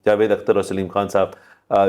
जावेद अख्तर और सलीम खान साहब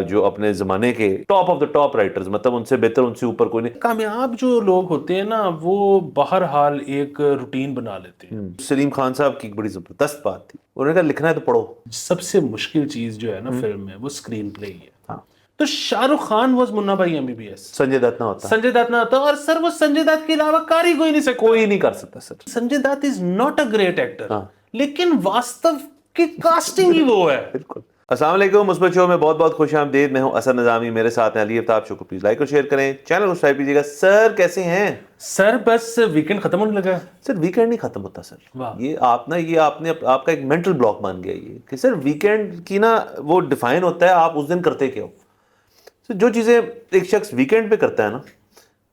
जो अपने ज़माने के top of the top writers, मतलब उनसे बेहतर उनसे ऊपर कोई नहीं। कामयाब जो लोग होते हैं ना वो बहरहाल एक रूटीन बना लेते हैं। सलीम खान साहब की एक बड़ी ज़बरदस्त बात थी, उन्होंने कहा लिखना है तो पढ़ो। सबसे मुश्किल चीज जो है ना फिल्म में वो स्क्रीन प्ले ही है। हाँ, तो शाहरुख खान वाज मुन्ना भाई एमबीबीएस, संजय दत्त ना होता, संजय दत्त ना होता, और सर वो संजय दत्त के अलावा कर ही कोई नहीं सकता। कोई नहीं कर सकता sir. Sanjay Dutt is not a great actor, हाँ लेकिन वास्तव की कास्टिंग ही वो है। बिल्कुल। अस्सलाम वालेकुम, मुस्बत शो में बहुत बहुत खुश आमदीद। मैं हूं असद निज़ामी, मेरे साथ हैं अली आफ्ताब। शो को प्लीज लाइक और शेयर करें, चैनल को सब्सक्राइब कीजिएगा। सर कैसे हैं? सर बस वीकेंड खत्म होने लगा है। सर वीकेंड नहीं खत्म होता सर। वाह। ये आप ना, ये आपने आपका एक मेंटल ब्लॉक बन गया ये कि सर वीकेंड की ना वो डिफाइन होता है आप उस दिन करते क्या हो। सर जो चीज़ें एक शख्स वीकेंड पे करता है ना,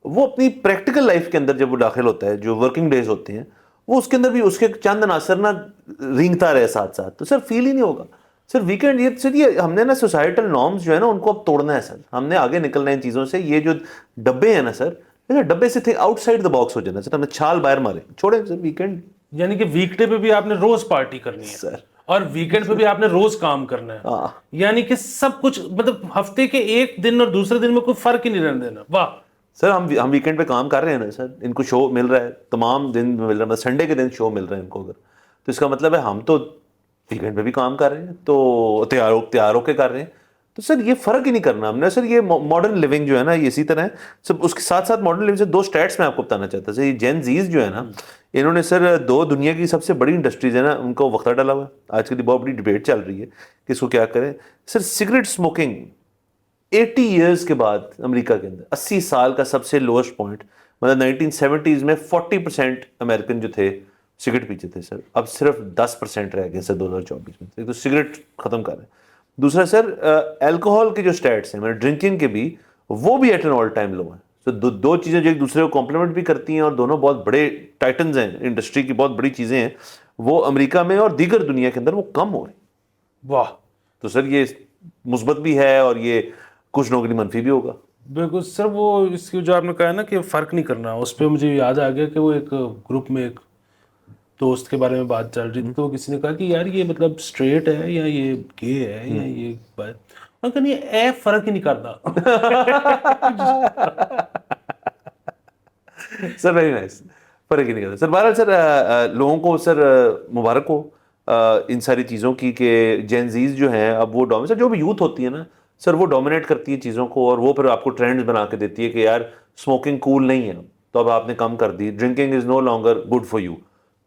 वो अपनी प्रैक्टिकल लाइफ के अंदर जब वो दाखिल होता है, जो वर्किंग डेज होते हैं, वो उसके अंदर भी उसके चंद अनासर ना रेंगता रहे साथ साथ, तो सर फील ही नहीं होगा। सर वीकेंड ये सर, ये हमने ना सोसाइटल नॉर्म्स जो है ना उनको अब तोड़ना है सर। हमने आगे निकलना है इन चीज़ों से। ये जो डब्बे हैं ना सर, ये डब्बे से थे आउटसाइड द बॉक्स हो जाना सर। हमने छाल बाहर मारे, छोड़े सर वीकेंड। यानी कि वीकडे पे भी आपने रोज पार्टी करनी है सर और वीकेंड पे भी आपने रोज काम करना है। हाँ यानी कि सब कुछ, मतलब हफ्ते के एक दिन और दूसरे दिन में कोई फर्क ही नहीं रहने देना। वाह। सर, हम वीकेंड पे काम कर रहे हैं ना सर, इनको शो मिल रहा है, तमाम दिन मिल रहा है, मतलब संडे के दिन शो मिल रहा है इनको। अगर तो इसका मतलब है हम तो वीकेंड पे भी काम कर रहे हैं, तो त्योहारों के कर रहे हैं। तो सर ये फर्क ही नहीं करना हमने सर। ये मॉडर्न लिविंग जो है ना ये इसी तरह है सब। उसके साथ साथ मॉडर्न लिविंग से दो स्टैट्स मैं आपको बताना चाहता था। ये जेन जीज जो है ना, इन्होंने सर दो दुनिया की सबसे बड़ी इंडस्ट्रीज है ना उनको वक्ता डाला हुआ है। आजकल बहुत बड़ी डिबेट चल रही है कि इसको क्या करें। सर सिगरेट स्मोकिंग 80 ईयर्स के बाद अमेरिका के अंदर 80 साल का सबसे लोएस्ट पॉइंट, मतलब 1970s में 40% अमेरिकन जो थे सिगरेट पीते थे सर, अब सिर्फ 10% रह गए सर 2024 में। एक तो सिगरेट खत्म कर रहे हैं, दूसरा सर अल्कोहल के जो स्टैट्स हैं, मतलब ड्रिंकिंग के भी, वो भी एट एन ऑल टाइम लो है। तो दो चीज़ें जो एक दूसरे को कॉम्प्लीमेंट भी करती हैं और दोनों बहुत बड़े टाइटन्स हैं, इंडस्ट्री की बहुत बड़ी चीज़ें हैं, वो अमेरिका में और दीगर दुनिया के अंदर वो कम हो रही। वाह। तो सर ये मुस्बत भी है और ये कुछ लोगों के लिए मनफी भी होगा। बिल्कुल सर। वो इसकी जो आपने कहा ना कि फर्क नहीं करना, उस पर मुझे याद आ गया कि वो एक ग्रुप में एक दोस्त के बारे में बात चल रही थी, तो किसी ने कहा कि यार ये मतलब स्ट्रेट है या ये गे है या ये बात, मैं कहा, ये ए फर्क ही नहीं करता। सर वेरी नाइस, फर्क ही नहीं करता सर। बहरहाल सर लोगों को सर मुबारक हो इन सारी चीज़ों की कि जेनजीज जो हैं अब वो डोमिनेट, सर जो भी यूथ होती है ना सर वो डोमिनेट करती है चीज़ों को, और वो फिर आपको ट्रेंड्स बना के देती है कि यार स्मोकिंग कूल नहीं है, तो अब आपने कम कर दी। Drinking is no longer good for you,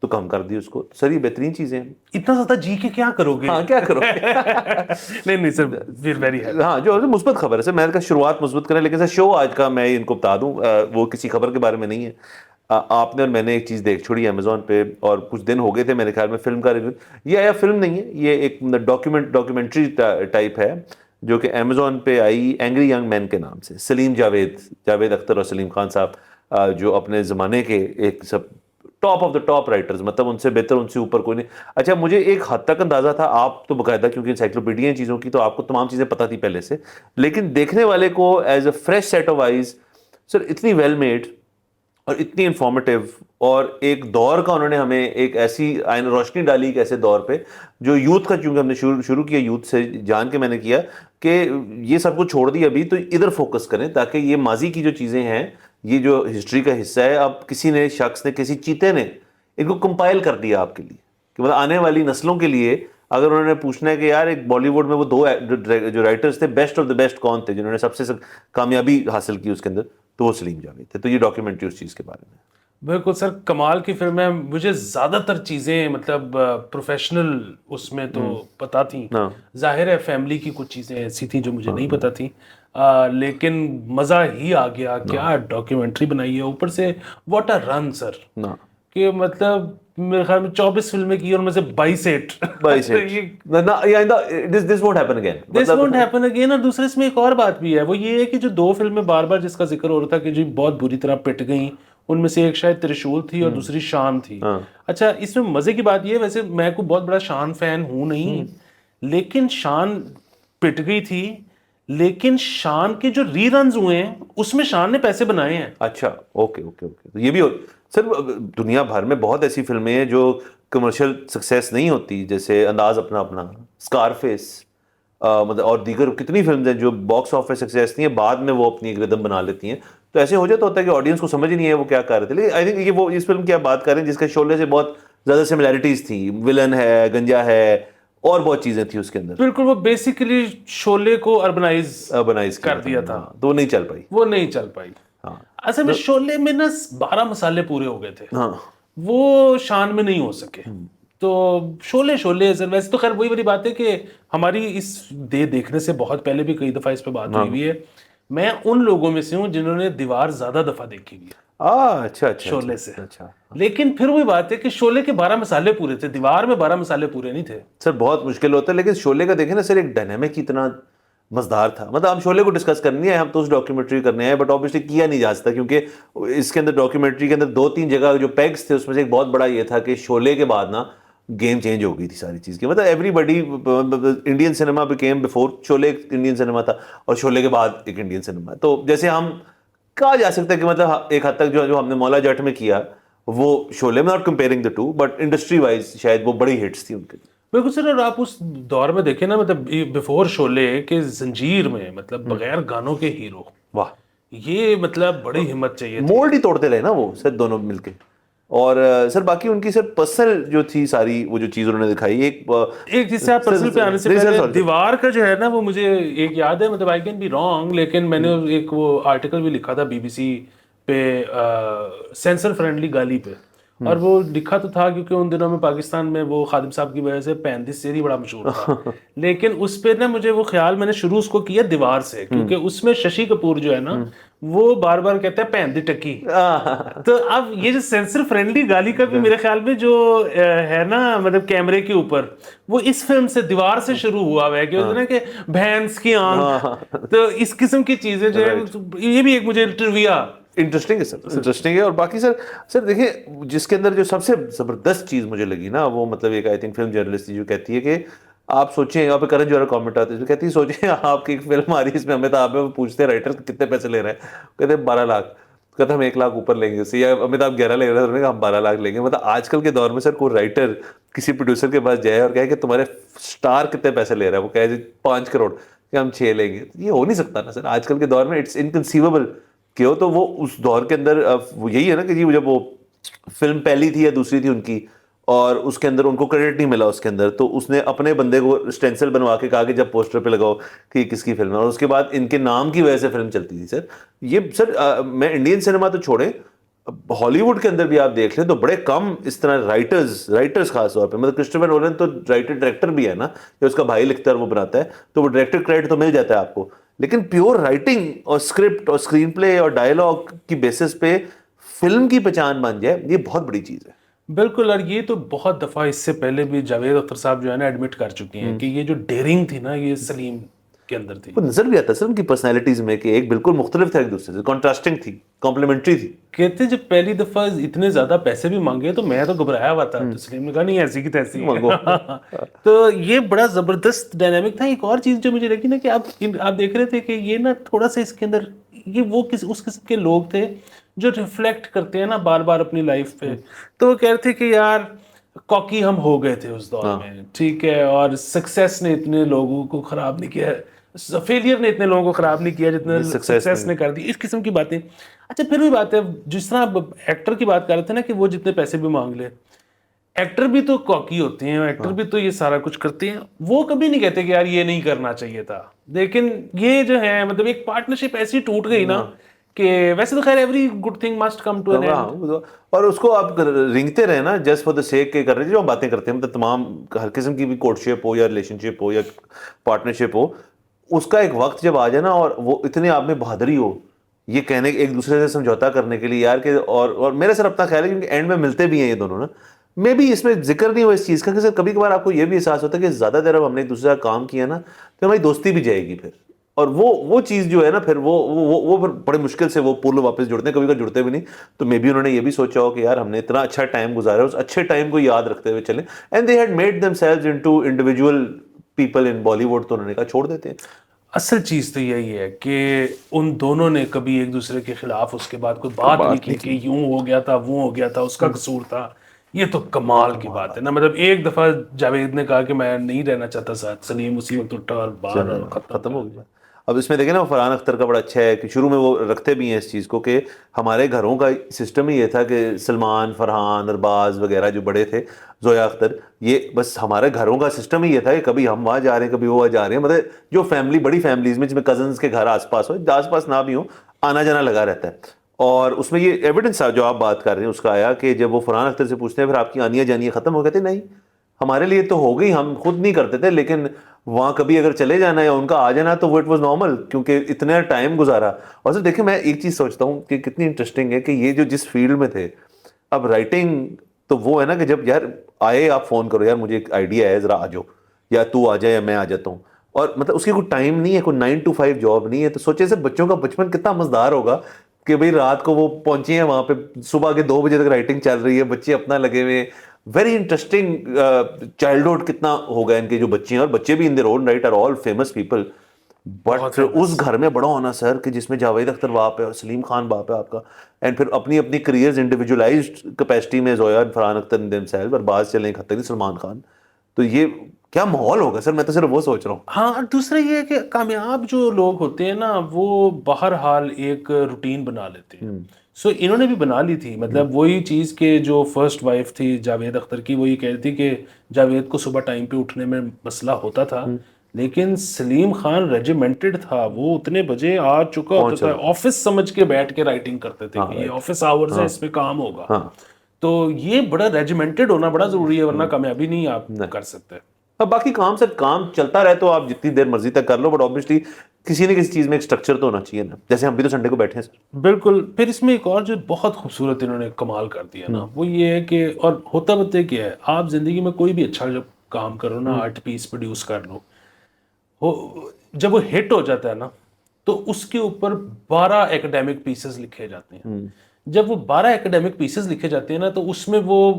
तो कम कर दी उसको। सर ये बेहतरीन चीज़ें हैं। इतना ज्यादा जी के क्या करोगे? हाँ क्या करोगे। नहीं नहीं सर, वी वेरी हैप्पी। हाँ जो मुस्बत खबर है सर, मैंने कहा शुरुआत मुस्बत करें, लेकिन सर शो आज का मैं इनको बता दूं वो किसी खबर के बारे में नहीं है। आपने और मैंने एक चीज़ देख छोड़ी अमेजोन पे, और कुछ दिन हो गए थे मेरे ख्याल में फिल्म का रिव्यू। ये आया, फिल्म नहीं है ये, एक डॉक्यूमेंट्री टाइप है जो कि अमेजोन पे आई, एंग्री यंग मैन के नाम से। सलीम जावेद अख्तर और सलीम खान साहब जो अपने ज़माने के एक सब top of the top writers, मतलब उनसे बेहतर उनसे ऊपर कोई नहीं। अच्छा मुझे एक हद तक अंदाजा था, आप तो बाकायदा क्योंकि इंसाइक्लोपीडिया चीज़ों की, तो आपको तमाम चीज़ें पता थी पहले से, लेकिन देखने वाले को as a fresh set of eyes sir इतनी वेल मेड और इतनी इंफॉर्मेटिव, और एक दौर का उन्होंने हमें एक ऐसी आईन रोशनी डाली एक ऐसे दौर पे जो यूथ का, चूंकि हमने शुरू किया यूथ से जान के, मैंने किया कि ये सब कुछ छोड़ दिया अभी तो इधर फोकस करें, ताकि ये माजी की जो चीज़ें हैं, ये जो हिस्ट्री का हिस्सा है, अब किसी ने शख्स ने, किसी चीते ने इनको कंपाइल कर दिया आपके लिए, कि मतलब आने वाली नस्लों के लिए अगर उन्होंने पूछना है कि यार एक बॉलीवुड में वो दो जो राइटर्स थे, बेस्ट ऑफ द बेस्ट कौन थे जिन्होंने सबसे कामयाबी हासिल की उसके अंदर, तो वो सलीम जावेद थे। तो ये डॉक्यूमेंट्री उस चीज़ के बारे में। बिल्कुल सर, कमाल की फिल्म है। मुझे ज़्यादातर चीज़ें मतलब प्रोफेशनल उसमें तो पता थी। हाँ जाहिर है फैमिली की कुछ चीज़ें ऐसी थी जो मुझे नहीं हाँ पता थी, लेकिन मज़ा ही आ गया। क्या डॉक्यूमेंट्री बनाई है, ऊपर से व्हाट अ रन सर। ना कि मतलब मेरे ख्याल में 24 फिल्में की और उनमें से 22 हिट। बाईस तो हिट ये ना, या this won't happen again, this won't मतलब हैपन अगेन। और दूसरे इसमें एक और बात भी है, वो ये है कि जो दो फिल्में बार बार जिसका जिक्र हो रहा था कि जी बहुत बुरी तरह पिट गई, उनमें से एक शायद त्रिशूल थी और दूसरी शान थी। हाँ अच्छा, इसमें मजे की बात ये है, वैसे मैं कोई बहुत बड़ा शान फैन हूं नहीं, लेकिन शान पिट गई थी, लेकिन शान के जो रीरन्स हुए हैं उसमें शान ने पैसे बनाए हैं। अच्छा ओके ओके ओके, तो ये भी सर दुनिया भर में बहुत ऐसी फिल्में हैं जो कमर्शियल सक्सेस नहीं होती, जैसे अंदाज अपना अपना, स्कारफेस, मतलब और दीगर कितनी फिल्म हैं जो बॉक्स ऑफिस सक्सेस नहीं है, बाद में वो अपनी एक रिदम बना लेती हैं। तो ऐसे हो जाता होता है कि ऑडियंस को समझ ही नहीं है वो क्या कर रहे थे। लेकिन आई थिंक ये वो इस फिल्म की आप बात कर रहे हैं जिसका शोले से बहुत ज्यादा सिमिलैरिटीज थी, विलन है, गंजा है, और बहुत चीजें थी उसके अंदर। बिल्कुल, वो बेसिकली शोले को अर्बनाइज अर्बनाइज कर दिया था, तो वो नहीं चल पाई। वो नहीं चल पाई। हाँ असल में शोले में ना 12 मसाले पूरे हो गए थे, हाँ वो शान में नहीं हो सके। तो शोले शोले सर, वैसे तो खैर वही वाली बात है कि हमारी इस देखने से बहुत पहले भी कई दफा इस पे बात हुई हुई है। मैं उन लोगों में से हूँ जिन्होंने दीवार ज्यादा दफा देखी हुई है अच्छा अच्छा शोले से। अच्छा। लेकिन फिर वही बात है कि शोले के 12 मसाले पूरे थे, दीवार में 12 मसाले पूरे नहीं थे। सर बहुत मुश्किल होता है, लेकिन शोले का देखें ना सर, एक डायनामिक ही इतना मजेदार था। मतलब हम शोले को डिस्कस करनी है, हम तो उस डॉक्यूमेंट्री करने हैं, बट ऑब्वियसली किया नहीं जा सकता क्योंकि इसके अंदर डॉक्यूमेंट्री के अंदर 2-3 जगह जो पैग्स थे उसमें से एक बहुत बड़ा ये था कि शोले के बाद ना गेम चेंज हो गई थी सारी चीज़ की। मतलब everybody, Indian cinema became before Sholay, एक इंडियन सिनेमा था, और शोले के बाद एक इंडियन सिनेमा। तो जैसे हम कहा जा सकता है कि मतलब एक हद तक जो जो हमने मौला जट में किया वो शोले में, not comparing the two, but industry wise शायद वो बड़ी हिट्स थी उनके। बिल्कुल सर, और आप उस दौर में देखें ना, मतलब बिफोर शोले के जंजीर में, मतलब बगैर गानों के हीरो, वाह, ये मतलब बड़ी हिम्मत चाहिए थी। मोल्ड ही तोड़ते रहे ना वो सर दोनों मिलके। और सर बाकी उनकी सर पर्सनल जो थी सारी वो जो चीज उन्होंने दिखाई, एक जिससे आप पर्सनल पे आने से पहले दीवार का जो है ना, वो मुझे एक याद है, मतलब आई कैन बी रॉन्ग, लेकिन मैंने एक वो आर्टिकल भी लिखा था बीबीसी पे, सेंसर फ्रेंडली गाली पे, और वो लिखा तो था क्योंकि उन दिनों में पाकिस्तान में वो खादिम साहब की वजह से पैंतीस सेरी बड़ा मशहूर था। लेकिन उस पे ना मुझे वो ख्याल, मैंने शुरू उसको किया दीवार से, क्योंकि उसमें शशि कपूर जो है ना, वो बार बार कहता है पैंदी टकी। तो अब ये जो सेंसर फ्रेंडली गाली का भी मेरे ख्याल में जो है ना, मतलब कैमरे के ऊपर, वो इस फिल्म से, दीवार से शुरू हुआ है कि ना कि भैंस की आंख, तो इस किस्म की चीजें जो है, ये भी एक मुझे ट्रिविया इंटरेस्टिंग है सर, इंटरेस्टिंग है। और बाकी सर देखिए, जिसके अंदर जो सबसे जबरदस्त चीज मुझे लगी ना, वो मतलब एक आई थिंक फिल्म जर्नलिस्ट थी जो कहती है कि आप सोचें, यहाँ पे करण जौहर कमेंट आते हैं, कहती है सोचें आपकी एक फिल्म आ रही है, इसमें अमिताभ है, वो पूछते हैं राइटर कितने पैसे ले रहे हैं, कहते हैं 12 लाख, कहते हम 1 लाख ऊपर लेंगे उससे, या अमिताभ 11 ले रहे हैं, हम 12 लाख लेंगे। मतलब आजकल के दौर में सर कोई राइटर किसी प्रोड्यूसर के पास जाए और कहे कि तुम्हारे स्टार कितने पैसे ले रहा है, वो कहे 5 करोड़, कि हम 6 लेंगे, ये हो नहीं सकता ना सर आजकल के दौर में, इट्स इनकंसीवेबल क्यों। तो वो उस दौर के अंदर वो यही है ना कि जी जब वो फिल्म पहली थी या दूसरी थी उनकी, और उसके अंदर उनको क्रेडिट नहीं मिला उसके अंदर, तो उसने अपने बंदे को स्टेंसिल बनवा के कहा कि जब पोस्टर पे लगाओ कि किसकी फिल्म है, और उसके बाद इनके नाम की वजह से फिल्म चलती थी सर। ये सर मैं इंडियन सिनेमा तो छोड़ें, हॉलीवुड के अंदर भी आप देख लें तो बड़े कम इस तरह राइटर्स खास तौर पे, मतलब क्रिस्टोफर नोलन तो राइटर डायरेक्टर भी है ना, या उसका भाई लिखता है और वो बनाता है, तो वो डायरेक्टर क्रेडिट तो मिल जाता है आपको, लेकिन प्योर राइटिंग और स्क्रिप्ट और स्क्रीन प्ले और डायलॉग की बेसिस पे फिल्म की पहचान बन जाए, ये बहुत बड़ी चीज है। बिल्कुल। और ये तो बहुत दफा इससे पहले भी जावेद अख्तर साहब जो है ना एडमिट कर चुके हैं कि ये जो डेयरिंग थी ना, ये सलीम के अंदर थी। वो नजर भी आता सर उनकी पर्सनैलिटीज में कि एक बिल्कुल मुख्तलिफ था एक दूसरे से, कॉन्ट्रास्टिंग थी, कॉम्प्लीमेंट्री थी। कहते जब पहली दफा इतने ज्यादा पैसे भी मांगे तो मैं तो घबराया हुआ था, तो सलीम ने कहा नहीं ऐसी की तैसी तो ये बड़ा जबरदस्त डायनामिक था। एक और चीज जो मुझे लगी ना कि आप देख रहे थे कि ये ना थोड़ा सा इसके अंदर ये वो उस किस्म के लोग थे जो रिफ्लेक्ट करते हैं ना बार बार अपनी लाइफ पे। तो वो कह रहे थे कि यार कॉकी हम हो गए थे उस दौर में, ठीक है, और सक्सेस ने इतने लोगों को खराब नहीं किया, फेलियर ने इतने लोगों को खराब नहीं किया जितने सक्सेस ने कर दी, इस किस्म की बातें। अच्छा, फिर भी बात है, जिस तरह आप एक्टर की बात कर रहे थे ना कि वो जितने पैसे भी मांग ले, एक्टर भी तो कॉकी होते हैं, एक्टर भी तो ये सारा कुछ करते हैं, वो कभी नहीं कहते कि यार ये नहीं करना चाहिए था। लेकिन ये जो है, मतलब एक पार्टनरशिप ऐसी टूट गई ना कि वैसे तो खैर every good thing must come to an end, और उसको आप रिंगते रहे ना जस्ट फॉर द सेक के कर रहे थे जो हम बातें करते हैं, मतलब तमाम हर किस्म की भी कोर्टशिप हो या रिलेशनशिप हो या पार्टनरशिप हो, उसका एक वक्त जब आ जाए ना और वो इतने आप में बहादुरी हो ये कहने एक दूसरे से समझौता करने के लिए यार के, और मेरे सर अपना ख्याल है क्योंकि एंड में मिलते भी हैं ये दोनों ना, मे भी इसमें जिक्र नहीं हुआ इस चीज़ का कि सर कभी कभार आपको ये भी एहसास होता है कि ज़्यादा देर अब हमने एक दूसरे का काम किया ना तो हमारी दोस्ती भी जाएगी फिर, और वो चीज़ जो है ना फिर वो फिर बड़े मुश्किल से वो पुल वापस जुड़ते हैं, कभी कभी जुड़ते भी नहीं। तो मे बी उन्होंने ये भी सोचा हो कि यार हमने इतना अच्छा टाइम गुजारा, उस अच्छे टाइम को याद रखते हुए चलें, and they had made themselves into individual people in Bollywood, तो उन्होंने कहा छोड़ देते हैं। असल चीज तो यही है कि उन दोनों ने कभी एक दूसरे के खिलाफ उसके बाद कोई बात नहीं की कि यूं हो गया था, वो हो गया था, उसका कसूर था, ये तो कमाल की बात है ना, मतलब एक दफा जावेद ने कहा कि मैं नहीं रहना चाहता साथ, सलीम उसी वक्त उठा और बाहर और खत्म हो गया। अब इसमें देखें ना, फरहान अख्तर का बड़ा अच्छा है कि शुरू में वो रखते भी हैं इस चीज़ को कि हमारे घरों का सिस्टम ही ये था कि सलमान, फरहान, अरबाज वगैरह जो बड़े थे, जोया अख्तर, ये बस हमारे घरों का सिस्टम ही ये था कि कभी हम वहाँ जा रहे हैं, कभी वो वहाँ जा रहे हैं। मतलब जो फैमिली, बड़ी फैमिलीज में जिसमें कजन्स के घर आसपास हो, आसपास ना भी हो, आना जाना लगा रहता है। और उसमें ये एविडेंस जो आप बात कर रहे हैं उसका आया कि जब वो फरहान अख्तर से पूछते हैं फिर आपकी आनिया जानिया खत्म हो गए थे, नहीं हमारे लिए तो हो गई, हम खुद नहीं करते थे, लेकिन वहाँ कभी अगर चले जाना या उनका आ जाना तो वो इट वाज नॉर्मल, क्योंकि इतना टाइम गुजारा। और सर देखिए, मैं एक चीज़ सोचता हूँ कि कितनी इंटरेस्टिंग है कि ये जो जिस फील्ड में थे, अब राइटिंग तो वो है ना कि जब यार आए, आप फ़ोन करो यार मुझे एक आइडिया है, ज़रा आ जाओ, या तू आ जाए या मैं आ जाता हूँ। और मतलब उसकी कोई टाइम नहीं है, कोई 9 to 5 जॉब नहीं है। तो सोचिए सर बच्चों का बचपन कितना मज़ेदार होगा कि भाई रात को वो पहुंचे हैं वहाँ पे, सुबह के 2 बजे तक राइटिंग चल रही है, बच्चे अपना लगे हुए। वेरी इंटरेस्टिंग चाइल्डहुड कितना होगा इनके जो बच्चे हैं, और बच्चे भी in their own right are all famous people. But फिर उस घर में बड़ा होना सर कि जिसमें जावेद अख्तर बाप है और सलीम खान बाप है आपका, एंड फिर अपनी अपनी करियर्स इंडिविजुअलाइज्ड कैपेसिटी में, जोया फरहान अख्तर देमसेल्फ, और बाज चले खत्तरी, सलमान खान। तो ये क्या माहौल होगा सर, मैं तो सिर्फ वो सोच रहा हूँ। हाँ, और दूसरा ये है कि कामयाब जो लोग होते हैं ना, वो बहरहाल एक रूटीन बना लेते हैं। सो इन्होंने भी बना ली थी, मतलब वही चीज़ के जो फर्स्ट वाइफ थी जावेद अख्तर की, वो ये कह रही थी कि जावेद को सुबह टाइम पे उठने में मसला होता था, लेकिन सलीम खान रेजिमेंटेड था, वो उतने बजे आ चुका होता था, ऑफिस समझ के बैठ के राइटिंग करते थे कि ये ऑफिस आवर्स है, इस पे काम होगा। हाँ। तो ये बड़ा रेजिमेंटेड होना बड़ा जरूरी है, वरना कामयाबी नहीं आप कर सकते। अब बाकी काम सर, काम चलता रहे तो आप जितनी देर मर्जी तक कर लो, बट ऑब्वियसली किसी न किसी चीज में एक स्ट्रक्चर तो होना चाहिए ना। जैसे हम भी तो संडे को बैठे हैं सर। बिल्कुल। फिर इसमें एक और जो बहुत खूबसूरत इन्होंने कमाल कर दिया ना, वो ये है कि, और होता बताए क्या है, आप जिंदगी में कोई भी अच्छा जब काम करो ना, आर्ट पीस प्रोड्यूस कर लो, हो जब वो हिट हो जाता है ना, तो उसके ऊपर 12 एकेडमिक पीसेस लिखे जाते हैं। जब वो 12 एकेडमिक पीसेस लिखे जाते हैं ना, तो उसमें वो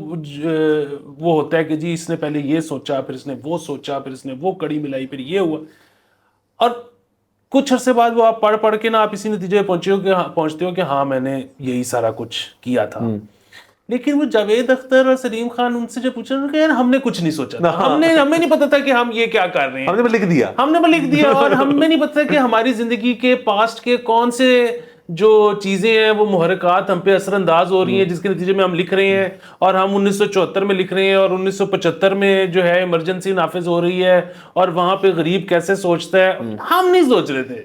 होता है कि जी इसने पहले ये सोचा, फिर इसने वो सोचा, फिर इसने वो कड़ी मिलाई, फिर ये हुआ। और कुछ अरसे बाद वो आप पढ़ पढ़ के ना आप इसी नतीजे पे पहुंचते हो कि हाँ मैंने यही सारा कुछ किया था। लेकिन वो जावेद अख्तर और सलीम खान, उनसे जब पूछा उन्होंने कहा यार हमने कुछ नहीं सोचा था, हमें नहीं पता था कि हम ये क्या कर रहे हैं, हमने बस लिख दिया और हमें नहीं पता कि हमारी जिंदगी के पास्ट के कौन से जो चीजें हैं वो मुहरकात हम पे असरअंदाज हो रही हैं, जिसके नतीजे में हम लिख रहे हैं, और हम 1974 में लिख रहे हैं, और 1975 में जो है इमरजेंसी नाफिज हो रही है, और वहां पे गरीब कैसे सोचता है। हम नहीं सोच रहे थे,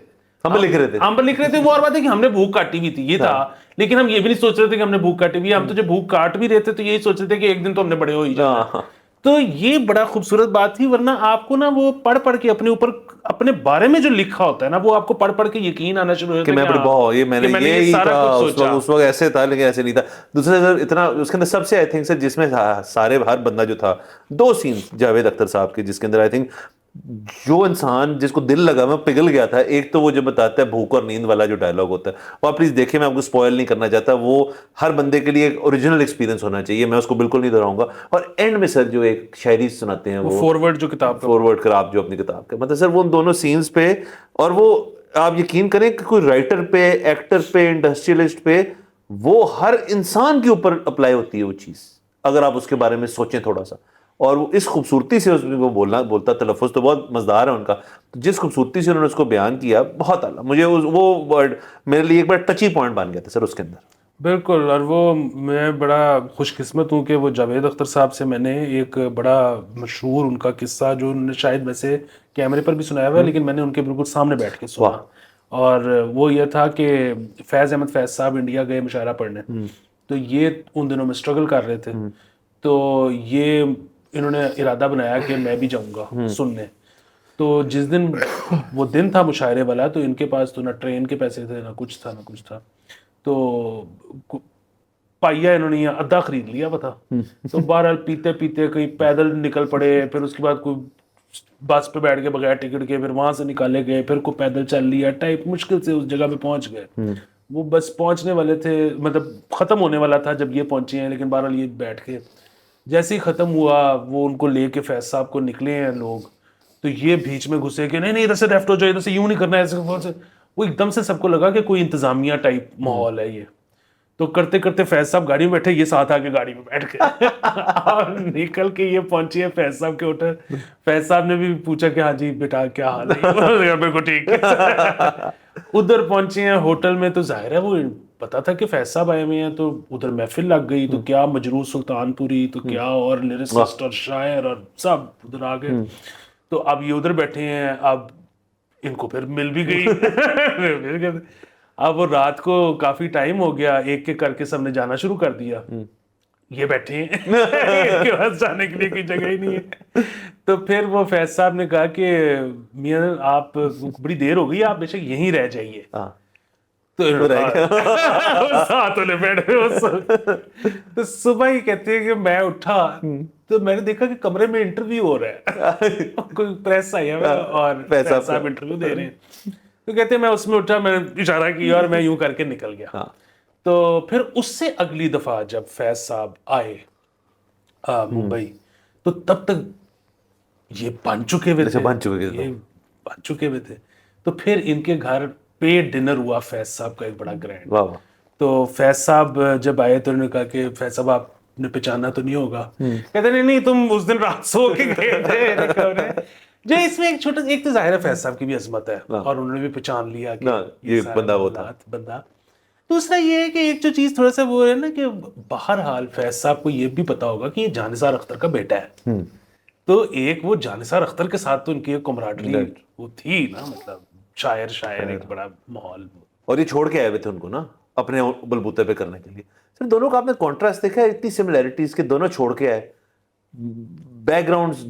हम लिख रहे थे, हम पर लिख रहे थे। वो और बात है कि हमने भूख काटी हुई थी, ये था, लेकिन हम ये भी नहीं सोच रहे थे कि हमने भूख काटी हुई है। हम तो जब भूख काट भी रहे थे तो यही सोच रहे थे कि एक दिन तो हमने बड़े हो ही जाना। तो ये बड़ा खूबसूरत बात थी, वरना आपको ना वो पढ़ पढ़ के अपने ऊपर, अपने बारे में जो लिखा होता है ना, वो आपको पढ़ पढ़ के यकीन आना शुरू होता है कि मैं बहुत ये मैंने ये सारा कुछ सोचा। उस वक्त ऐसे था, लेकिन ऐसे नहीं था। दूसरा सर इतना उसके अंदर सबसे आई थिंक सर जिसमें सारे हर बंदा जो था, 2 सीन जावेद अख्तर साहब के जिसके अंदर आई थिंक जो इंसान जिसको दिल लगा मैं पिघल गया था। एक तो वो जो बताता है भूख और नींद वाला जो डायलॉग होता है, और प्लीज देखिए, मैं आपको स्पॉइल नहीं करना चाहता, वो हर बंदे के लिए एक ओरिजिनल एक्सपीरियंस होना चाहिए, मैं उसको बिल्कुल नहीं दोहराऊंगा। और एंड में सर जो एक शायरी सुनाते हैं, वो फॉरवर्ड जो किताब का, फॉरवर्ड कराप जो अपनी किताब का, मतलब सर वो उन दोनों सीन्स पे, और वो आप यकीन करें कि कोई राइटर पे, एक्टर पे, इंडस्ट्रियलिस्ट पे, वो हर इंसान के ऊपर अप्लाई होती है वो चीज़, अगर आप उसके बारे में सोचें थोड़ा सा। और वो इस खूबसूरती से उसमें वो बोलता, तलफ़ुज़ तो बहुत मज़ेदार है उनका, तो जिस खूबसूरती से उन्होंने उसको बयान किया, बहुत आला। मुझे वो वर्ड मेरे लिए एक बड़ा टची पॉइंट बन गया था सर उसके अंदर। बिल्कुल। और वो मैं बड़ा खुशकिस्मत हूँ कि वो जावेद अख्तर साहब से मैंने एक बड़ा मशहूर उनका किस्सा, जो उन्होंने शायद वैसे कैमरे पर भी सुनाया हुआ है, लेकिन मैंने उनके बिल्कुल सामने बैठ के सुना। और वो ये था कि फैज़ अहमद फैज़ साहब इंडिया गए मुशायरा पढ़ने, तो ये उन दिनों में स्ट्रगल कर रहे थे, तो ये इन्होंने इरादा बनाया कि मैं भी जाऊँगा सुनने। तो जिस दिन वो दिन था मुशायरे वाला, तो इनके पास तो ना ट्रेन के पैसे थे, ना कुछ था, तो पाइया इन्होंने यहाँ अद्धा खरीद लिया हुआ था। तो बहरहाल पीते पीते कहीं पैदल निकल पड़े, फिर उसके बाद कोई बस पे बैठ के बगैर टिकट के फिर वहां से निकाले गए, फिर कोई पैदल चल लिया टाइप, मुश्किल से उस जगह पे पहुंच गए। वो बस पहुंचने वाले थे, मतलब खत्म होने वाला था जब ये पहुंचे हैं, लेकिन बहरहाल ये बैठ के जैसे ही खत्म हुआ, वो उनको लेके फैज साहब को निकले हैं लोग, तो ये बीच में घुसे कि नहीं इधर से लेफ्ट हो जाए, इधर से यूं नहीं करना है, ऐसे वो एकदम से सबको लगा कि कोई इंतजामिया टाइप माहौल है ये। तो करते करते फैज साहब गाड़ी में बैठे, ये साथ आके गाड़ी में बैठ गए और निकल के ये पहुंची है फैज साहब के होटल। फैज साहब ने भी पूछा कि हाँ जी बेटा क्या हाल है, मेरे को ठीक है। उधर पहुंचे हैं होटल में, तो जाहिर है वो पता था कि फैज साहब आए हुए हैं, तो उधर महफिल लग गई। तो क्या मजरूह सुल्तानपुरी, तो क्या और लिरिसिस्ट और शायर और सब उधर आ गए। तो अब ये उधर बैठे हैं, अब इनको फिर मिल भी गई मिल गए। अब वो रात को काफी टाइम हो गया, एक एक करके सबने जाना शुरू कर दिया। ये बैठे हैं इनके पास जाने के लिए कोई जगह ही नहीं है। तो फिर वो फैज साहब ने कहा कि मियां आप बड़ी देर हो गई, आप बेशक यहीं रह जाइए। तो साथ वाले बैठ गए। तो सुबह ही कहते हैं कि मैं उठा तो मैंने देखा कि कमरे में इंटरव्यू हो रहा है कोई प्रेस आई है और फैज साहब इंटरव्यू दे रहे हैं। तो कहते हैं मैं उसमें उठा, मैंने इशारा किया और मैं यूं करके निकल गया। तो फिर उससे अगली दफा जब फैज साहब आए मुंबई, तो तब तक ये बन चुके हुए थे, ये बन चुके हुए थे। तो फिर इनके घर पे डिनर हुआ फैज साहब का एक बड़ा ग्रैंड। तो फैज साहब जब आए तो उन्होंने कहा कि फैज साहब आपने पहचाना तो नहीं होगा। कहते नहीं तुम उस दिन रात सो के गए थे। जो इसमें एक छोटा, एक तो जाहिर है फैज साहब की भी अजमत है और उन्होंने भी पहचान लिया कि ये बंदा वो था बंदा। दूसरा ये है कि एक जो चीज थोड़ा सा वो है ना कि बहरहाल फैज साहब को ये भी पता होगा कि ये जानिसार अख्तर का बेटा है। तो एक वो जानिसार अख्तर के साथ तो उनकी एक कमराडरी वो थी ना, मतलब शायर एक बड़ा माहौल। और ये छोड़ के आए हुए थे उनको ना अपने बलबूते पे करने के लिए। सर दोनों का आपने कॉन्ट्रास्ट देखा है, इतनी सिमिलैरिटीज के दोनों छोड़ के आए, बैकग्राउंड्स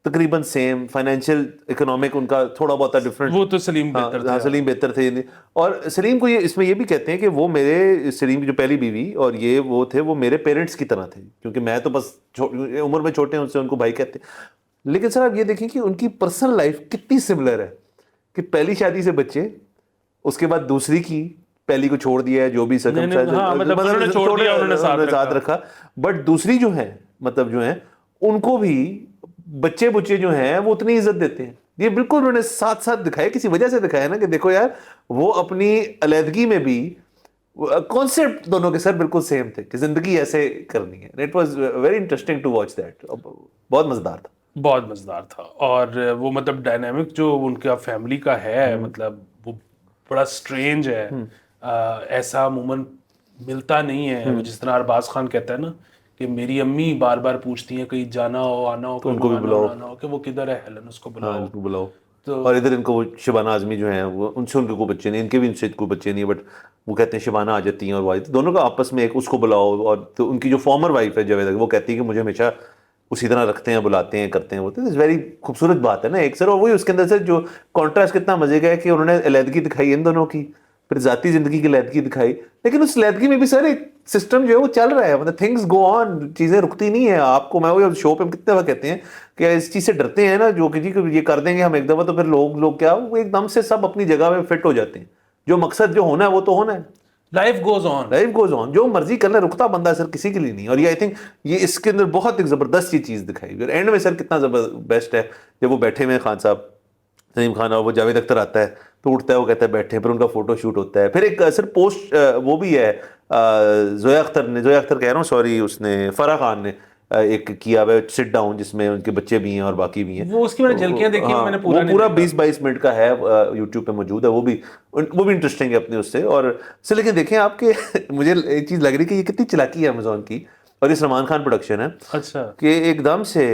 तकरीबन सेम, फाइनेंशियल इकोनॉमिक उनका थोड़ा बहुत डिफरेंट। वो तो सलीम बेहतर थे। सलीम बेहतर थे। और सलीम को ये इसमें ये भी कहते हैं कि वो मेरे, सलीम की जो पहली बीवी और ये वो थे, वो मेरे पेरेंट्स की तरह थे, क्योंकि मैं तो बस उम्र में छोटे हैं उनसे, उनको भाई कहते हैं। लेकिन सर आप ये देखें कि उनकी पर्सनल लाइफ कितनी सिमिलर है कि पहली शादी से बच्चे, उसके बाद दूसरी की, पहली को छोड़ दिया है, जो भी साथ रखा, बट दूसरी जो है मतलब जो है उनको भी बच्चे बुच्चे जो हैं वो उतनी इज्जत देते हैं। ये बिल्कुल उन्होंने साथ साथ दिखाया, किसी वजह से दिखाया ना कि देखो यार वो अपनी अलहदगी में भी कॉन्सेप्ट दोनों के सर बिल्कुल सेम थे कि जिंदगी ऐसे करनी है। It was very interesting to watch that, बहुत मजेदार था, बहुत मजेदार था। और वो मतलब डायनामिक जो उनका फैमिली का है, मतलब वो बड़ा स्ट्रेंज है। ऐसा अमूमन मिलता नहीं है। जिस तरह अरबाज खान कहता है ना कि मेरी अम्मी बार बार पूछती हैं कहीं जाना हो आना हो, तो उनको भी बुलाओ, कि वो किधर है हेलन, उसको बुलाओ, उनको बुलाओ। तो और इधर इनको वो शिबाना आजमी जो है वो, उनसे उनके कोई बच्चे नहीं, इनके भी उनसे कोई बच्चे नहीं है, बट वो कहते हैं शिबाना आ जाती हैं और वाइफ, दोनों का आपस में एक, उसको बुलाओ। और तो उनकी जो फॉर्मर वाइफ है जावेद, वो कहती है कि मुझे हमेशा उसी तरह रखते हैं, बुलाते हैं, करते हैं, बोलते हैं। वेरी खूबसूरत बात है ना एक सर। और वही उसके अंदर से जो कॉन्ट्रास्ट कितना मजे का है कि उन्होंने अलहदगी दिखाई इन दोनों की, फिर जाती जिंदगी की अलहदगी दिखाई, लेकिन उस अलहदगी में भी सर एक सिस्टम जो है वो चल रहा है, मतलब थिंग्स गो ऑन, चीजें रुकती नहीं है। आपको मैं वो शो पे हम कितने बार कहते हैं कि इस चीज से डरते हैं ना, जो कि जी ये कर देंगे हम एक दफा तो फिर लोग क्या वो एकदम से सब अपनी जगह में फिट हो जाते हैं। जो मकसद जो होना है वो तो होना है, लाइफ गोज ऑन, जो मर्जी करना, रुकता बंदा सर किसी के लिए नहीं। और ये आई थिंक ये इसके अंदर बहुत एक जबरदस्त ये चीज दिखाई। और एंड में सर कितना बेस्ट है जब वो बैठे हुए खान साहब, सलीम खान, और वो जावेद अख्तर आता है तो उठता है, वो कहता है बैठे, फिर उनका फोटो शूट होता है। फिर एक सर पोस्ट वो भी है जोया अख्तर कह रहा हूँ सॉरी, उसने फराह खान ने एक किया हुआ सिट डाउन जिसमें उनके बच्चे भी हैं और बाकी भी हैं। वो उसकी मैंने झलकियां देखी, मैंने पूरा 20-22 मिनट का है, यूट्यूब पे मौजूद है, वो भी इंटरेस्टिंग है अपने उससे। और से लेकिन देखें आपके मुझे एक चीज लग रही कि ये कितनी चलाकी है अमेजोन की, और ये सलमान खान प्रोडक्शन है। अच्छा, कि एकदम से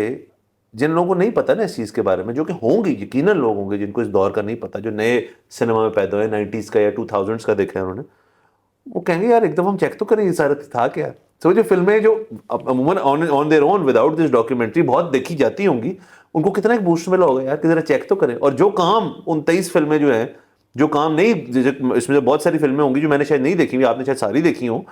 जिन लोगों को नहीं पता ना इस चीज़ के बारे में, जो कि होंगे यकीनन लोग होंगे जिनको इस दौर का नहीं पता, जो नए सिनेमा में पैदा हुए 90s का या 2000s का देखा है उन्होंने, वो कहेंगे यार एकदम हम चेक तो करें ये सारा था क्या। तो जो फिल्में जो अमूमन on their own without this documentary बहुत देखी जाती होंगी, उनको कितना एक बूस्ट मिला होगा यार कि जरा चेक तो करें। और जो काम 29 फिल्में जो हैं, जो काम नहीं, इसमें बहुत सारी फिल्में होंगी जो मैंने शायद नहीं देखी हुई, आपने शायद सारी देखी हो,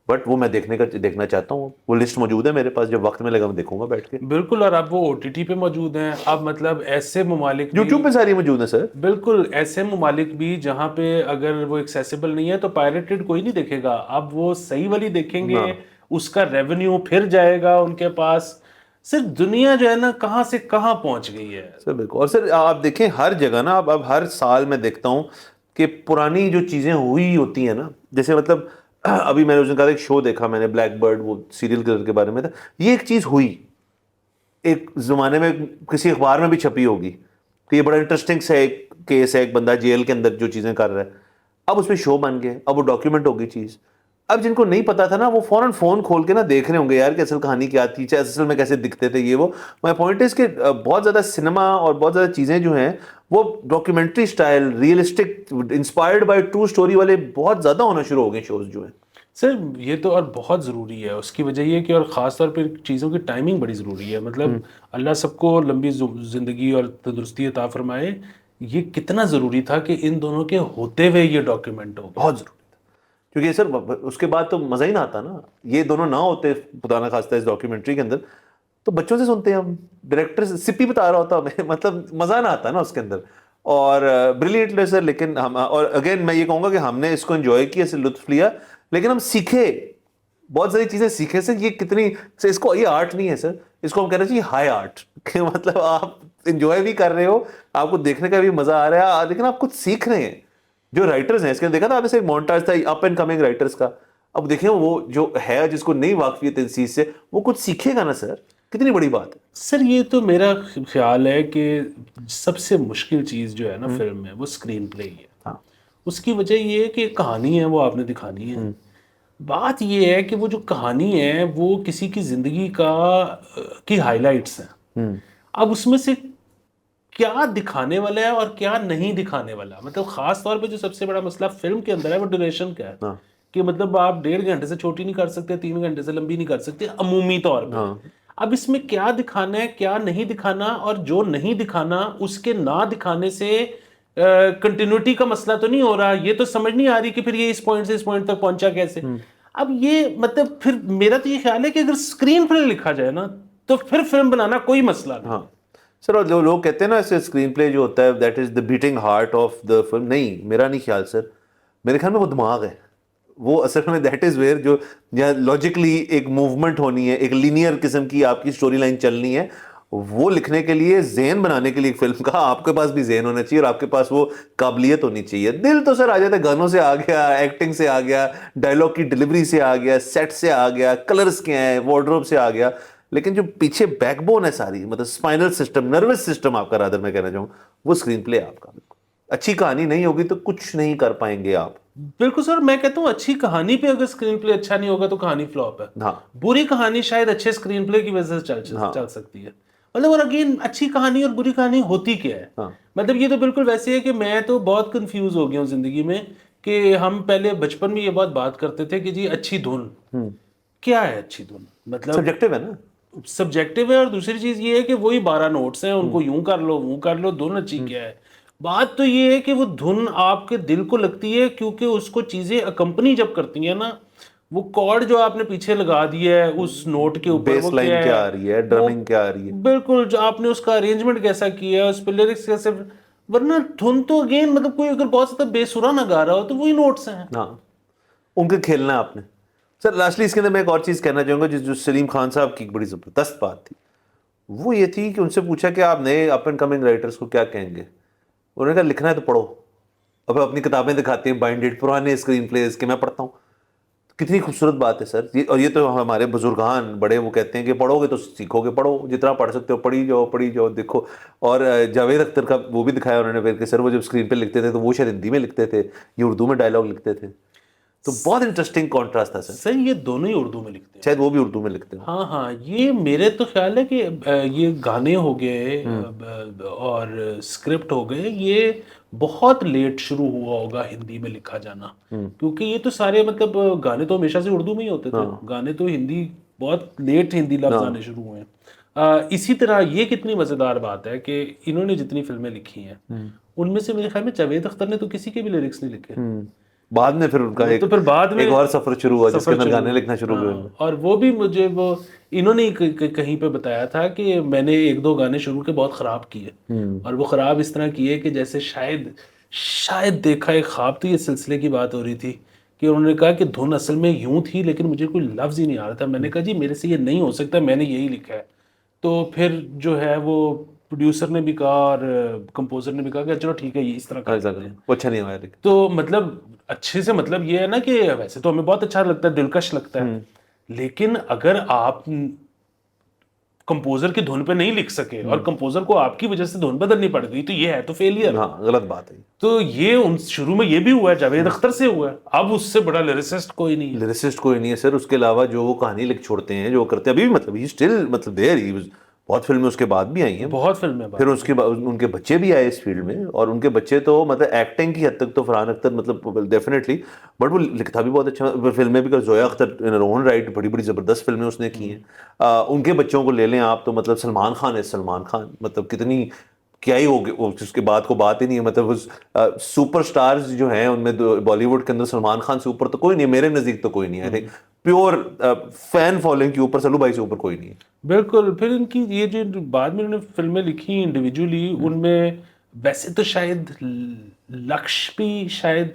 बट वो मैं देखना चाहता हूँ। वो लिस्ट मौजूद है मेरे पास, जब वक्त मिलेगा मैं देखूंगा बैठ के। बिल्कुल। और अब वो OTT पे मौजूद हैं। अब मतलब ऐसे ममालिक यूट्यूब पे सारी मौजूद है सर। बिल्कुल, ऐसे ममालिक भी जहाँ पे अगर वो एक्सेसिबल नहीं है तो पायरेटेड कोई नहीं देखेगा। अब वो सही वाली देखेंगे, उसका रेवेन्यू फिर जाएगा उनके पास। सिर्फ दुनिया जो है ना कहाँ से कहाँ पहुंच गई है सर। बिल्कुल। और सर आप देखें हर जगह ना, अब हर साल मैं देखता हूँ कि पुरानी जो चीज़ें हुई होती हैं ना, जैसे मतलब अभी मैंने उस दिन कहा था एक शो देखा मैंने, ब्लैक बर्ड, वो सीरियल किलर के बारे में था। ये एक चीज़ हुई एक ज़माने में, किसी अखबार में भी छपी होगी कि ये बड़ा इंटरेस्टिंग सा एक केस है, एक बंदा जेल के अंदर जो चीज़ें कर रहा है। अब उसमें शो बन गए, अब वो डॉक्यूमेंट होगी चीज़। अब जिनको नहीं पता था ना, वो फौरन फ़ोन खोल के ना देख रहे होंगे यार कि असल कहानी क्या थी, चाहे असल में कैसे दिखते थे ये वो। माई पॉइंट इज़ कि बहुत ज़्यादा सिनेमा और बहुत ज़्यादा चीज़ें जो हैं वो documentary style, realistic, inspired by true story वाले बहुत ज़्यादा होना शुरू हो गए शोज़ जो हैं। सर ये तो और बहुत ज़रूरी है, उसकी वजह ये है कि और ख़ास तौर पे चीज़ों की टाइमिंग बड़ी ज़रूरी है। मतलब अल्लाह सबको लंबी ज़िंदगी और तंदुरुस्ती अता फरमाए। ये कितना ज़रूरी था कि इन दोनों के होते हुए ये डॉक्यूमेंट हो गया। बहुत ज़रूरी था, क्योंकि सर उसके बाद तो मज़ा ही ना आता ना, ये दोनों ना होते खुदा ना खास्ता इस डॉक्यूमेंट्री के अंदर, तो बच्चों से सुनते हैं हम, डायरेक्टर सिप्पी बता रहा होता हमें मतलब मज़ा ना आता ना उसके अंदर। और ब्रिलियंट सर, लेकिन हम, और अगेन मैं ये कहूँगा कि हमने इसको एंजॉय किया, इससे लुत्फ लिया, लेकिन हम सीखे बहुत सारी चीज़ें सीखे सर। ये कितनी सर, इसको ये आर्ट नहीं है सर, इसको हम कहना चाहिए हाई आर्ट कि मतलब आप एंजॉय भी कर रहे हो, आपको देखने का भी मज़ा आ रहा है, लेकिन आप कुछ सीख रहे हैं। जो राइटर्स हैं, इसके देखा था आपने एक मोन्टाज था अप एंड कमिंग राइटर्स का, अब देखें वो जो है जिसको नहीं वाकफियत इस चीज़ से, वो कुछ सीखेगा ना सर, कितनी बड़ी बात है। सर ये तो मेरा ख्याल है कि सबसे मुश्किल चीज़ जो है ना फिल्म में, वो स्क्रीन प्ले ही है। हाँ। उसकी वजह ये है कि कहानी है वो आपने दिखानी है। बात ये है कि वो जो कहानी है वो किसी की ज़िंदगी की हाइलाइट्स हैं। अब उसमें से क्या दिखाने वाला है और क्या नहीं दिखाने वाला, मतलब खास तौर पे जो सबसे बड़ा मसला फिल्म के अंदर है वो ड्यूरेशन का है। हाँ। कि मतलब आप 1.5 घंटे से छोटी नहीं कर सकते, 3 घंटे से लंबी नहीं कर सकते अमूमी तौर पे। हाँ। अब इसमें क्या दिखाना है क्या नहीं दिखाना, और जो नहीं दिखाना उसके ना दिखाने से कंटिन्यूटी का मसला तो नहीं हो रहा। ये तो समझ नहीं आ रही कि फिर ये इस पॉइंट से इस पॉइंट तक पहुंचा कैसे। अब ये मतलब फिर मेरा तो ये ख्याल है कि अगर स्क्रीन प्ले लिखा जाए ना तो फिर फिल्म बनाना कोई मसला नहीं। हाँ सर, और जो लोग कहते हैं ना ऐसे स्क्रीन प्ले जो होता है that is the beating heart of the film, नहीं, मेरा नहीं ख्याल सर। मेरे ख्याल में वो दिमाग है, वो असल में दैट इज वेयर जो जहाँ लॉजिकली एक मूवमेंट होनी है, एक लीनियर किस्म की आपकी स्टोरी लाइन चलनी है, वो लिखने के लिए, ज़ेन बनाने के लिए एक फिल्म का आपके पास भी ज़ेन होना चाहिए और आपके पास वो काबिलियत होनी चाहिए। दिल तो सर आ जाता है, गानों से आ गया, एक्टिंग से आ गया, डायलॉग की डिलीवरी से आ गया, सेट से आ गया, कलर्स के हैं, वार्डरोब से आ गया, लेकिन जो पीछे बैकबोन है सारी, मतलब स्पाइनल सिस्टम, नर्वस सिस्टम आपका, रादर मैं कहना चाहूँ, वो स्क्रीन प्ले आपका। अच्छी कहानी नहीं होगी तो कुछ नहीं कर पाएंगे आप। बिल्कुल सर, मैं कहता हूँ अच्छी कहानी पे अगर स्क्रीन प्ले अच्छा नहीं होगा तो कहानी फ्लॉप है। हाँ। बुरी कहानी शायद अच्छे स्क्रीन प्ले की वजह से चल सकती है। मतलब और अगेन अच्छी कहानी और बुरी कहानी होती क्या है? हाँ। मतलब ये तो बिल्कुल वैसे है कि मैं तो बहुत कंफ्यूज हो गया हूँ जिंदगी में कि हम पहले बचपन में ये बात करते थे कि जी अच्छी धुन क्या है? अच्छी धुन मतलब सब्जेक्टिव है ना, सब्जेक्टिव है। और दूसरी चीज ये है कि वही 12 नोट्स हैं, उनको यूं कर लो वो कर लो, धुन अच्छी क्या है? बात तो ये है कि वो धुन आपके दिल को लगती है क्योंकि उसको चीजें अकम्पनी जब करती हैं ना, वो कॉर्ड जो आपने पीछे लगा दिया है उस नोट के ऊपर, बेस वो लाइन क्या आ रही है, ड्रमिंग क्या आ रही है, बिल्कुल जो आपने उसका अरेंजमेंट कैसा किया है, उस पर लिरिक्स कैसे। वरना धुन तो अगेन मतलब कोई अगर बहुत ज्यादा बेसुरा ना गा रहा हो तो वही नोट्स हैं। हाँ, उनके खेलना है आपने। सर लास्टली इसके अंदर मैं एक और चीज़ कहना चाहूँगा, जो सलीम खान साहब की एक बड़ी ज़बरदस्त बात थी, वो ये थी कि उनसे पूछा कि आप नए अप एंड कमिंग राइटर्स को क्या कहेंगे। उन्होंने कहा लिखना है तो पढ़ो। अब अपनी किताबें दिखाते हैं बाइंडेड पुराने स्क्रीन प्लेस के, मैं पढ़ता हूँ, कितनी खूबसूरत बात है सर ये। और ये तो हमारे बुजुर्गान बड़े वो कहते हैं कि पढ़ोगे तो सीखोगे, पढ़ो जितना पढ़ सकते हो, पढ़ी जाओ देखो। और जावेद अख्तर का वो भी दिखाया उन्होंने फिर कि सर वो जब स्क्रीन पे लिखते थे तो वो शायद हिंदी में लिखते थे, ये उर्दू में डायलॉग लिखते थे, तो बहुत इंटरेस्टिंग कॉन्ट्रास्ट था सर। सर ये दोनों ही उर्दू में लिखते हैं। शायद वो भी उर्दू में लिखते हो। हाँ हाँ, ये मेरे तो ख्याल है कि ये गाने हो गए और स्क्रिप्ट हो गए, ये बहुत लेट शुरू हुआ होगा हिंदी में लिखा जाना। क्योंकि ये तो सारे मतलब गाने तो हमेशा से उर्दू में ही होते थे। गाने तो हिंदी बहुत लेट हिंदी लफ्ज आने शुरू हुए हैं। इसी तरह ये कितनी मज़ेदार बात है कि इन्होंने जितनी फिल्में लिखी हैं उनमें से मेरे ख्याल में जावेद अख्तर ने तो किसी के भी लिरिक्स नहीं लिखे। बाद में फिर उनका तो फिर बाद में एक और सफर शुरू हुआ जिसके अंदर गाने लिखना शुरू हुए। और वो भी मुझे वो इन्होंने कहीं पे बताया था कि मैंने 1-2 गाने शुरू के बहुत ख़राब किए, और वो ख़राब इस तरह किए कि जैसे शायद देखा एक ख्वाब थी, ये सिलसिले की बात हो रही थी कि उन्होंने कहा कि धुन असल में यूं थी लेकिन मुझे कोई लफ्ज़ ही नहीं आ रहा था। मैंने कहा जी मेरे से ये नहीं हो सकता, मैंने यही लिखा है। तो फिर जो है वो प्रोड्यूसर ने भी कहा और कंपोजर ने भी कहा कि चलो ठीक है ये इस तरह कर देते हैं। वो अच्छा नहीं हुआ लेकिन। तो मतलब अच्छे से मतलब ये है ना कि वैसे तो हमें बहुत अच्छा लगता है, दिलकश लगता है, लेकिन अगर आप कंपोजर की धुन पे नहीं लिख सके और कंपोजर को आपकी वजह से धुन बदलनी पड़ गई तो ये है तो फेलियर। हाँ, गलत बात है। तो ये उन शुरू में ये भी हुआ है, जावेद अख्तर से हुआ है, अब उससे बड़ा लिरिसिस्ट कोई नहीं है। लिरिसिस्ट कोई नहीं है सर, उसके अलावा जो वो कहानी लिख छोड़ते हैं, जो करते हैं अभी भी, मतलब ही स्टिल मतलब देयर ही, बहुत फिल्में उसके बाद भी आई हैं, बहुत फिल्में फिर उसके बाद उनके बच्चे भी आए इस फील्ड में, और उनके बच्चे तो मतलब एक्टिंग की हद तक तो फरहान अख्तर मतलब डेफिनेटली, बट वो लिखता भी बहुत अच्छा, फिल्में भी कर, जोया अख्तर इन हर ओन राइट बड़ी बड़ी ज़बरदस्त फिल्में उसने की हैं। उनके बच्चों को ले लें आप तो मतलब सलमान खान है, सलमान खान मतलब कितनी क्या ही हो गया उसके बाद को बात ही नहीं है, मतलब उस सुपर स्टार्स जो हैं उनमें बॉलीवुड के अंदर सलमान खान से ऊपर तो कोई नहीं है, मेरे नज़दीक तो कोई नहीं है। I think pure fan following के ऊपर सल्लू भाई से ऊपर कोई नहीं है। बिल्कुल। फिर इनकी ये जो बाद में उन्होंने फिल्में लिखी इंडिविजुअली, उनमें वैसे तो शायद लक्ष्य भी शायद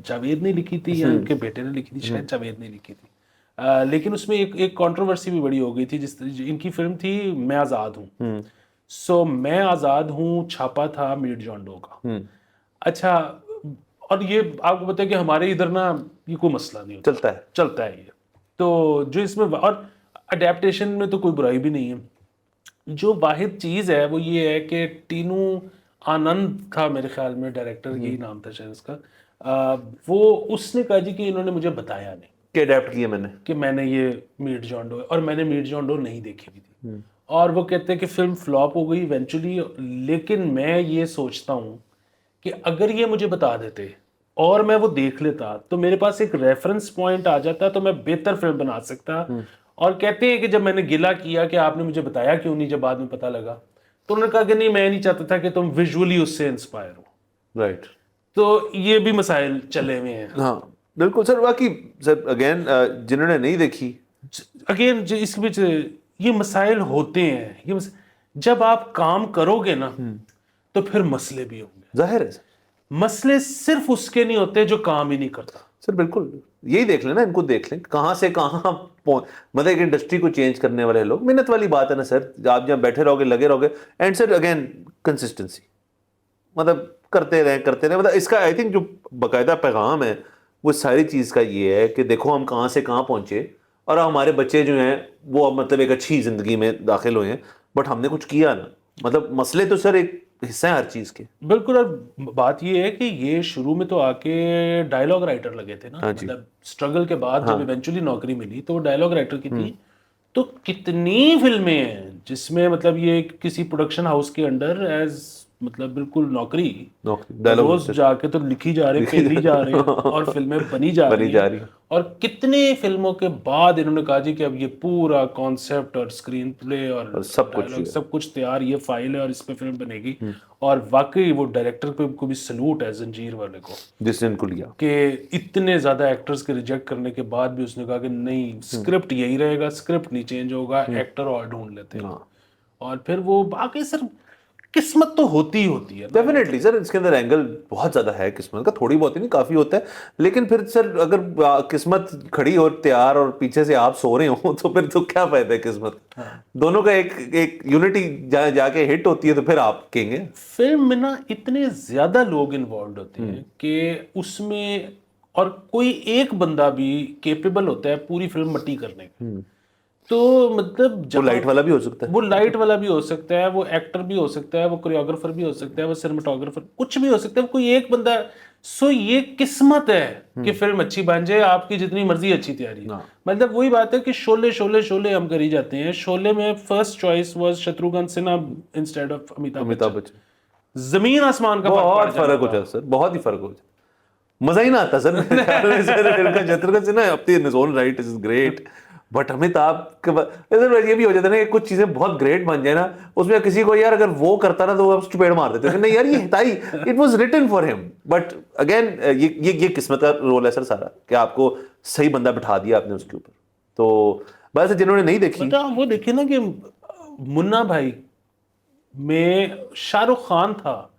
जावेद ने लिखी थी या उनके बेटे ने लिखी थी, शायद जावेद ने लिखी थी। लेकिन उसमें एक कंट्रोवर्सी भी बड़ी हो गई थी। इनकी फिल्म थी मैं आज़ाद हूँ। सो मैं आज़ाद हूँ छापा था मीट जॉन डो का। अच्छा, और ये आपको पता है कि हमारे इधर ना ये कोई मसला नहीं होता, चलता है ये। तो जो इसमें और अडेप्टेशन में तो कोई बुराई भी नहीं है। जो वाहिद चीज़ है वो ये है कि टीनू आनंद था मेरे ख्याल में, डायरेक्टर यही नाम था शायद उसका। वो उसने कहा जी कि इन्होंने मुझे बताया नहीं कि अडेप्ट किया मैंने, कि मैंने ये मीट जॉन डो, और मैंने मीट जॉन डो नहीं देखी हुई थी। और वो कहते हैं कि फिल्म फ्लॉप हो गई इवेंचुअली। लेकिन मैं ये सोचता हूँ कि अगर ये मुझे बता देते और मैं वो देख लेता तो मेरे पास एक रेफरेंस पॉइंट आ जाता, तो मैं बेहतर फिल्म बना सकता। और कहते हैं कि जब मैंने गिला किया कि आपने मुझे बताया क्यों नहीं, जब बाद में पता लगा, तो उन्होंने कहा कि नहीं, मैं नहीं चाहता था कि तुम विजुअली उससे इंस्पायर हो। राइट। तो ये भी मसाइल चले हुए हैं। हाँ बिल्कुल सर। बाकी सर अगेन जिन्होंने नहीं देखी, अगेन इसके बीच ये मसाइल होते हैं, जब आप काम करोगे ना तो फिर मसले भी होंगे। जाहिर है सर, मसले सिर्फ उसके नहीं होते जो काम ही नहीं करता। सर बिल्कुल यही देख लेना, इनको देख लें कहाँ से कहाँ मतलब एक इंडस्ट्री को चेंज करने वाले लोग, मेहनत वाली बात है ना सर। आप जहाँ बैठे रहोगे, लगे रहोगे, एंड सर अगेन कंसिस्टेंसी, मतलब करते रहे, मतलब इसका आई थिंक जो बाकायदा पैगाम है वो सारी चीज़ का ये है कि देखो हम कहाँ से कहाँ पहुँचे, और हमारे बच्चे जो हैं वो अब मतलब एक अच्छी ज़िंदगी में दाखिल हुए हैं, बट हमने कुछ किया ना। मतलब मसले तो सर एक हिस्सा है हर चीज़ के। बिल्कुल। और बात ये है कि ये शुरू में तो आके डायलॉग राइटर लगे थे ना, मतलब स्ट्रगल के बाद जब इवेंचुअली नौकरी मिली तो वो डायलॉग राइटर की थी। तो कितनी फिल्में हैं जिसमें मतलब ये किसी प्रोडक्शन हाउस के अंडर एज मतलब बिल्कुल नौकरी रोज जाके तो लिखी जा रही, पेली जा रही और फिल्में बनी जा रही है। और कितने फिल्मों के बाद इन्होंने कहा जी कि अब ये पूरा कॉन्सेप्ट और स्क्रीन प्ले और सब कुछ तैयार, ये फाइल है और इस पे फिल्म बनेगी। और वाकई वो डायरेक्टर को भी सलूट है, जंजीर वाले को, जिसने इनको लिया, कि इतने ज्यादा एक्टर्स के रिजेक्ट करने के बाद भी उसने कहा कि नहीं, स्क्रिप्ट यही रहेगा, स्क्रिप्ट नहीं चेंज होगा, एक्टर और ढूंढ लेते हैं। और फिर वो बाकी सर किस्मत तो होती ही होती है डेफिनेटली सर। इसके अंदर एंगल बहुत ज्यादा है किस्मत का, थोड़ी बहुत ही नहीं, काफी होता है। लेकिन फिर सर अगर किस्मत खड़ी और तैयार और पीछे से आप सो रहे हो तो फिर तो क्या फायदा है किस्मत। दोनों का एक यूनिटी जाके हिट होती है तो फिर आप कहेंगे। फिल्म में ना इतने ज्यादा लोग इन्वॉल्व होते हैं कि उसमें, और कोई एक बंदा भी केपेबल होता है पूरी फिल्म मट्टी करने का। तो मतलब वो लाइट वाला भी हो सकता है, वो लाइट वाला भी हो सकता है, वो एक्टर भी हो सकता है, वो कोरियोग्राफर भी हो सकता है, वो सिनेमाटोग्राफर, कुछ भी हो सकता है, कोई एक बंदा। सो ये किस्मत है कि फिल्म अच्छी बन जाए, आपकी जितनी मर्जी अच्छी तैयारी है। मतलब वही बात है कि शोले शोले शोले हम करी जाते हैं। शोले में first choice was Shatrughan Sinha instead of Amitabh Bachchan. जमीन आसमान का बहुत फर्क हो जाता सर, बहुत ही फर्क हो जाता, मजा ही ना आता सर। शत्रुघ्न सिन्हा अपनी own right is great, but Amitabh के ये भी हो जाता है ना कि कुछ चीजें बहुत ग्रेट बन जाए ना, उसमें किसी को यार अगर वो करता ना तो वो चुपेड़ मार देते नहीं यार, ये था ही, it was written for him. But again ये किस्मत का रोल है सर सारा, कि आपको सही बंदा बिठा दिया आपने उसके ऊपर। तो बस जिन्होंने नहीं देखी वो देखिए ना कि मुन्ना भाई में शाहरुख खान था,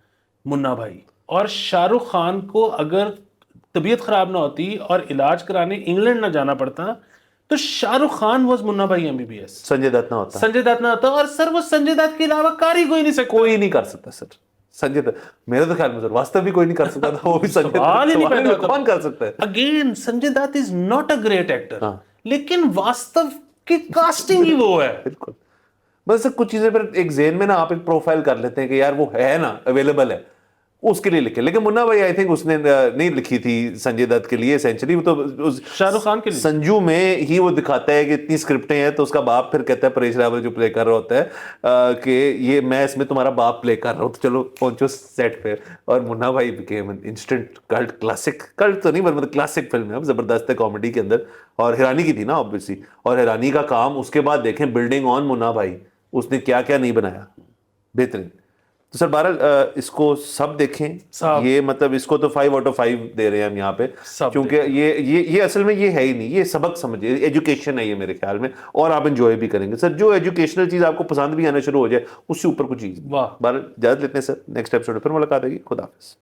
मुन्ना भाई, और शाहरुख खान को अगर तबीयत खराब ना होती और इलाज कराने इंग्लैंड ना जाना पड़ता तो शाहरुख खान वाज मुन्ना भाई एमबीबीएस, संजय दत्त ना होता, संजय दत्त ना होता, और सर वो संजय दत्त के अलावा कर ही कोई नहीं सकता। कोई नहीं कर सकता सर। संजय दत्त मेरे तो ख्याल में सर वास्तव भी कोई नहीं कर सकता था, वो भी संजय सवाल ही दत्त, नहीं सवाल पैदा ही होता। कौन कर सकता है। Again Sanjay Dutt is not a great actor, हाँ। लेकिन वास्तव की कास्टिंग ही वो है। बिल्कुल। बस कुछ चीजें पर एक जेन में ना आप एक प्रोफाइल कर लेते हैं कि यार वो है ना, अवेलेबल है, उसके लिए लिखे। लेकिन मुन्ना भाई आई थिंक उसने नहीं लिखी थी संजय दत्त के लिए सेंचुरी, वो तो शाहरुख खान के लिए। संजू में ही वो दिखाता है कि इतनी स्क्रिप्टें हैं, तो उसका बाप फिर कहता है, परेश रावल जो प्ले कर रहा होता है कि ये मैं इसमें तुम्हारा बाप प्ले कर रहा हूँ, तो चलो पहुंचो सेट पे। और मुन्ना भाई became an instant cult classic, cult तो नहीं मतलब क्लासिक फिल्म है, अब जबरदस्त है कॉमेडी के अंदर। और हिरानी की थी ना ऑब्वियसली, और हिरानी का काम उसके बाद देखें, बिल्डिंग ऑन मुन्ना भाई, उसने क्या क्या नहीं बनाया, बेहतरीन। तो सर बहरहाल इसको सब देखें, सब। ये मतलब इसको तो 5 आउट ऑफ 5 दे रहे हैं हम यहाँ पे, सब क्योंकि ये असल में ये है ही नहीं, ये सबक समझिए, एजुकेशन है ये मेरे ख्याल में, और आप एंजॉय भी करेंगे सर। जो एजुकेशनल चीज़ आपको पसंद भी आना शुरू हो जाए, उससे ऊपर कुछ चीज़ नहीं। वाह। बहरहाल इजाज़त लेते हैं सर, नेक्स्ट एपिसोड में फिर मुलाकात होगी। खुदा हाफिज़।